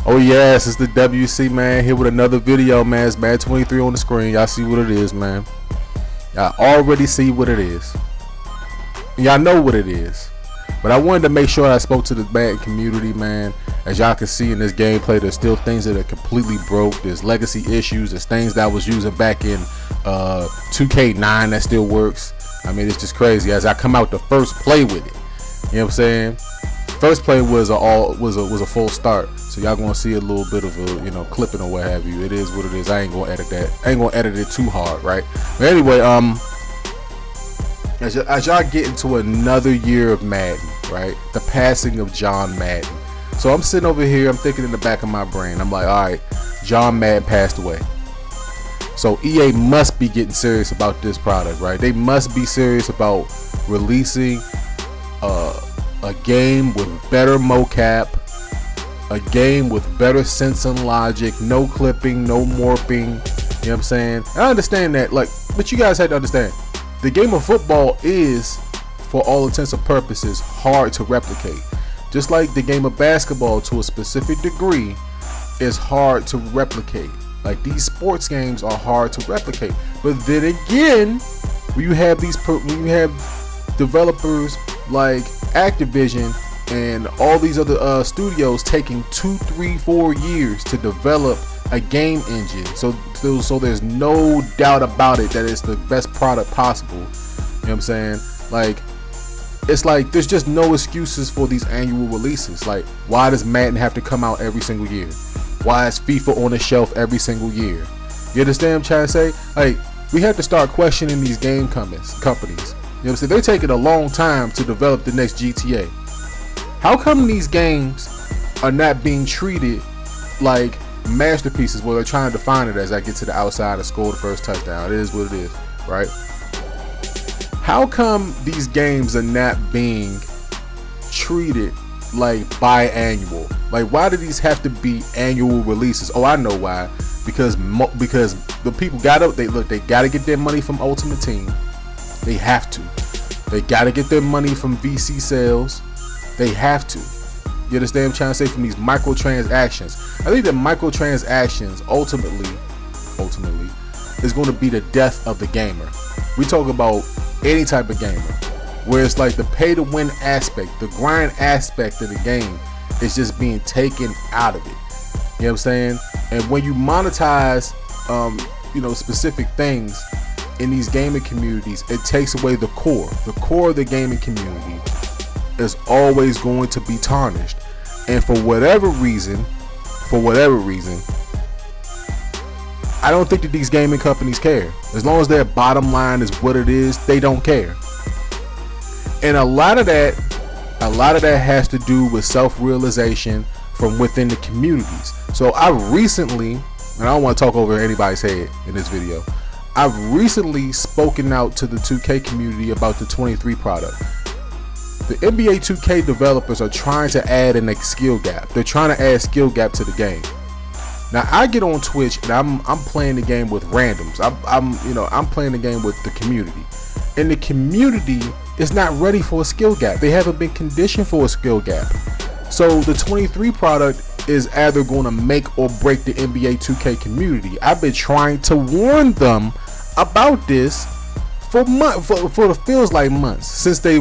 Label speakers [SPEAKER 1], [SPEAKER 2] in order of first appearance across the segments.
[SPEAKER 1] Oh yes, it's the WC, man, here with another video, man. It's Madden 23 on the screen. Y'all see what it is, man. Y'all already see what it is. Y'all know what it is. But I wanted to make sure I spoke to the Madden community, man. As y'all can see in this gameplay, there's still things that are completely broke. There's legacy issues. There's things that I was using back in 2K9 that still works. I mean, it's just crazy. As I come out the first play with it, you know what I'm saying? First play was a full start. So y'all gonna see a little bit of a clipping or what have you. It is what it is. I ain't gonna edit that. I ain't gonna edit it too hard, right? But anyway, as y'all get into another year of Madden, right? The passing of John Madden. So I'm sitting over here, I'm thinking in the back of my brain, I'm like, all right, John Madden passed away. So EA must be getting serious about this product, right? They must be serious about releasing a game with better mocap, a game with better sense and logic, no clipping, no morphing, you know what I'm saying? I understand that, but you guys had to understand, the game of football is, for all intents and purposes, hard to replicate. Just like the game of basketball, to a specific degree, is hard to replicate. Like, these sports games are hard to replicate. But then again, when you have developers like Activision and all these other studios taking 2, 3, 4 years to develop a game engine, so there's no doubt about it that it's the best product possible. You know what I'm saying? Like, it's like there's just no excuses for these annual releases. Like, why does Madden have to come out every single year? Why is FIFA on the shelf every single year? You understand what I'm trying to say? Like, we have to start questioning these game companies. You know what I'm saying? They're taking a long time to develop the next GTA. How come these games are not being treated like masterpieces where they're trying to define it as I get to the outside and score the first touchdown? It is what it is, right? How come these games are not being treated like biannual? Like, why do these have to be annual releases? Oh, I know why. Because the people got to get their money from Ultimate Team. They have to. They got to get their money from VC sales. They have to. You understand what I'm trying to say? From these microtransactions. I think that microtransactions ultimately is going to be the death of the gamer. We talk about any type of gamer, where it's like the pay to win aspect, the grind aspect of the game is just being taken out of it. You know what I'm saying? And when you monetize specific things in these gaming communities, it takes away the core. The core of the gaming community is always going to be tarnished. And for whatever reason, I don't think that these gaming companies care. As long as their bottom line is what it is, they don't care. And a lot of that has to do with self-realization from within the communities. So I recently, and I don't want to talk over anybody's head in this video, I've recently spoken out to the 2K community about the 23 product. The NBA 2K developers are trying to add a skill gap. They're trying to add skill gap to the game. Now I get on Twitch and I'm playing the game with randoms. I'm playing the game with the community, and the community is not ready for a skill gap. They haven't been conditioned for a skill gap. So the 23 product is either going to make or break the NBA 2K community. I've been trying to warn them about this for it feels like months since they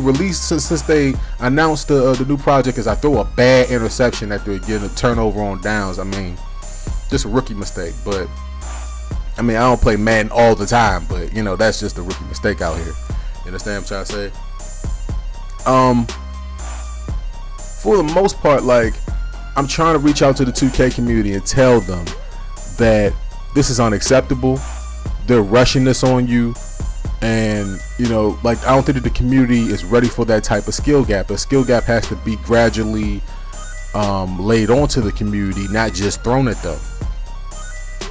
[SPEAKER 1] announced the new project. As I throw a bad interception after getting a turnover on downs. I mean, just a rookie mistake, but I mean, I don't play Madden all the time, but that's just a rookie mistake out here. You understand what I'm trying to say? For the most part, like, I'm trying to reach out to the 2K community and tell them that this is unacceptable. They're rushing this on you, and I don't think that the community is ready for that type of skill gap. A skill gap has to be gradually laid onto the community, not just thrown at them.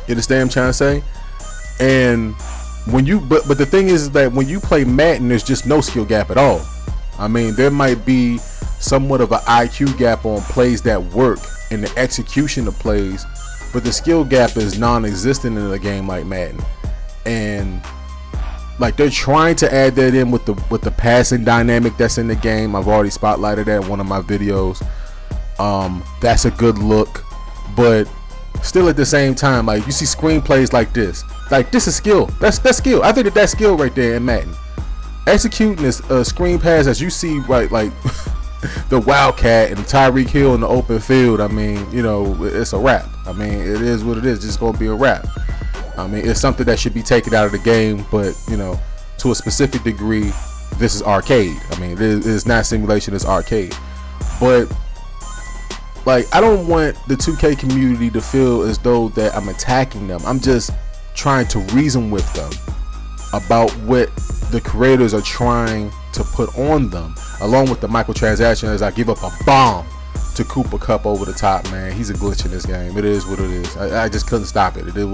[SPEAKER 1] You understand what I'm trying to say? And when you but the thing is that when you play Madden, there's just no skill gap at all. I mean, there might be somewhat of an IQ gap on plays that work in the execution of plays, but the skill gap is non-existent in a game like Madden. And like, they're trying to add that in with the passing dynamic that's in the game. I've already spotlighted that in one of my videos. That's a good look. But still at the same time, like you see screenplays like this is skill. That's skill. I think that's skill right there in Madden. Executing this screen pass as you see, right, like the Wildcat and Tyreek Hill in the open field. I mean, you know, it's a wrap. I mean, it is what it is. It's just gonna be a wrap. I mean, it's something that should be taken out of the game, but you know, to a specific degree, this is arcade. I mean, it is not simulation, it's arcade. But like, I don't want the 2K community to feel as though that I'm attacking them. I'm just trying to reason with them about what the creators are trying to put on them, along with the microtransaction. As I give up a bomb to Cooper Kupp over the top, man. He's a glitch in this game. It is what it is. I just couldn't stop it. It is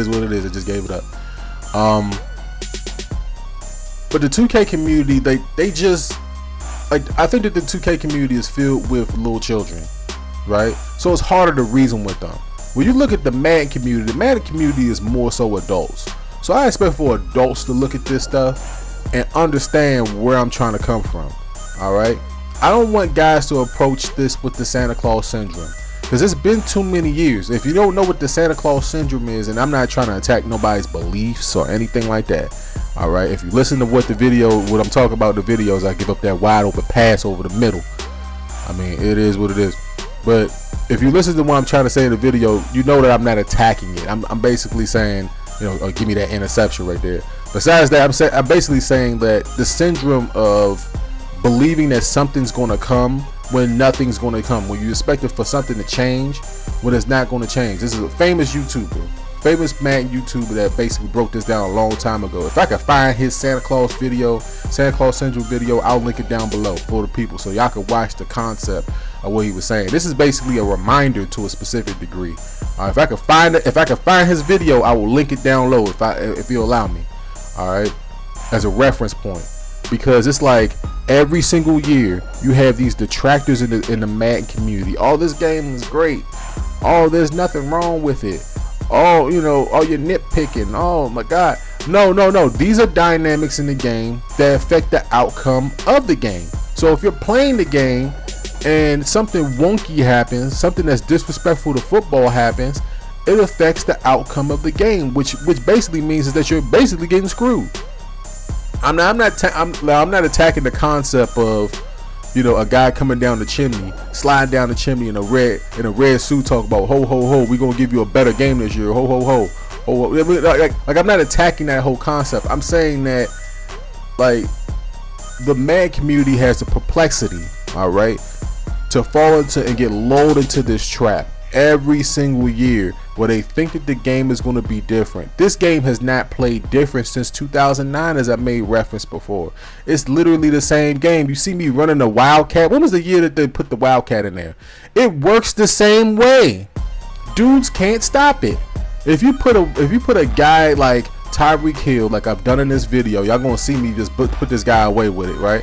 [SPEAKER 1] what it is. I just gave it up. But the 2K community, they just, like, I think that the 2K community is filled with little children, right? So it's harder to reason with them. When you look at the Madden community, the Madden community is more so adults. So I expect for adults to look at this stuff and understand where I'm trying to come from. All right. I don't want guys to approach this with the Santa Claus syndrome, because it's been too many years. If you don't know what the Santa Claus syndrome is, and I'm not trying to attack nobody's beliefs or anything like that. All right. If you listen to what I'm talking about, the videos, I give up that wide open pass over the middle. I mean, it is what it is. But if you listen to what I'm trying to say in the video, you know that I'm not attacking it. I'm basically saying, you know, give me that interception right there. Besides that, I'm basically saying that the syndrome of believing that something's going to come when nothing's going to come, when you expect it for something to change when it's not going to change. This is a famous Madden YouTuber that basically broke this down a long time ago. If I could find his Santa Claus syndrome video, I'll link it down below for the people so y'all can watch the concept of what he was saying. This is basically a reminder to a specific degree. If I could find his video, I will link it down low if you allow me. All right, as a reference point, because it's like every single year you have these detractors in the Madden community. Oh, this game is great. Oh, there's nothing wrong with it. Oh, you know, oh, you're nitpicking. Oh my God. No. These are dynamics in the game that affect the outcome of the game. So if you're playing the game and something wonky happens, something that's disrespectful to football happens, it affects the outcome of the game, which basically means is that you're basically getting screwed. I'm not attacking the concept of, you know, a guy coming down the chimney, sliding down the chimney in a red suit, talk about ho ho ho, we gonna give you a better game this year, ho ho ho, ho. Like I'm not attacking that whole concept. I'm saying that, like, the Madden community has the perplexity, all right, to fall into and get lulled into this trap every single year where they think that the game is going to be different. This game has not played different since 2009, as I made reference before. It's literally the same game. You see me running the Wildcat. When was the year that they put the Wildcat in there? It works the same way. Dudes can't stop it. If you put a guy like Tyreek Hill, like I've done in this video, y'all gonna see me just put this guy away with it, right?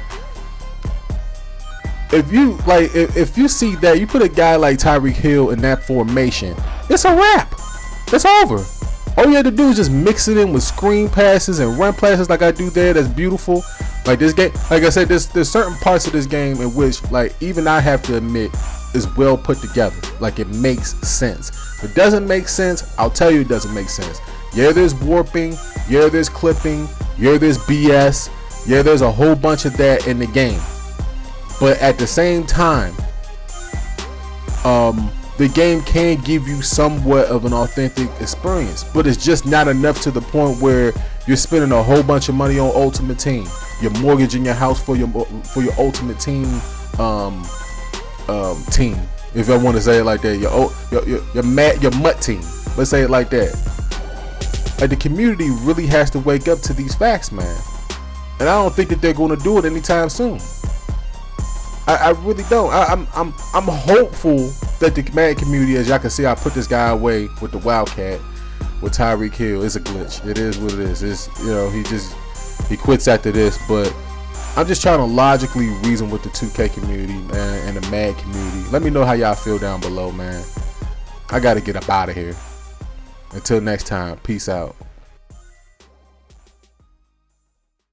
[SPEAKER 1] If you see that, you put a guy like Tyreek Hill in that formation, it's a wrap. It's over. All you have to do is just mix it in with screen passes and run passes like I do there. That's beautiful. Like this game, like I said, there's certain parts of this game in which, like, even I have to admit, is well put together. Like, it makes sense. If it doesn't make sense, I'll tell you it doesn't make sense. Yeah, there's warping. Yeah, there's clipping. Yeah, there's BS. Yeah, there's a whole bunch of that in the game. But at the same time, the game can give you somewhat of an authentic experience, but it's just not enough to the point where you're spending a whole bunch of money on Ultimate Team. You're mortgaging your house for your Ultimate Team team, if I want to say it like that. Your MUT team. Let's say it like that. Like, the community really has to wake up to these facts, man. And I don't think that they're going to do it anytime soon. I really don't. I'm hopeful that the Madden community, as y'all can see, I put this guy away with the Wildcat with Tyreek Hill. It's a glitch. It is what it is. It's, you know, he quits after this. But I'm just trying to logically reason with the 2K community, man, and the Madden community. Let me know how y'all feel down below, man. I gotta get up out of here. Until next time, peace out.